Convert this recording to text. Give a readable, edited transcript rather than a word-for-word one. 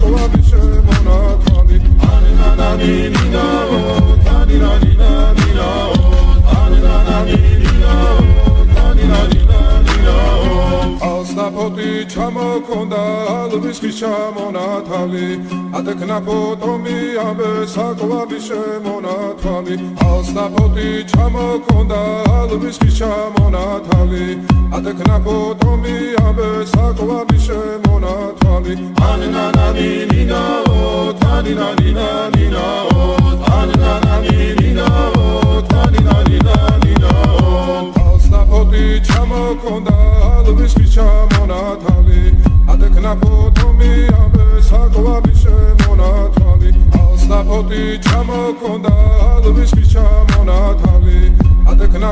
საკვები შემონათვალი ანანანინინაო თანინანინანინაო ანანანინინაო თანინანინანინაო ალსნაფოთი ჩამოქონდა ალვის ხის ჩამონათალი ადექნა ფოტომი ამბე საკვები შემონათვალი ალსნაფოთი ჩამოქონდა ალვის ხის ჩამონათალი ადექნა ფოტომი ამბე საკვები შემონათვალი ანანანინინაო თანინანინანინაო ანანანინინაო თანინანინანინაო ალსნაფოთი ჩამოქონდა ალვის ხის ჩამონათალი ადექნა ფოტომი ამბე საკვები შემონათვალი ალსნაფოთი ჩამოქონდა ალვის ხის ჩამონათალი ადექნა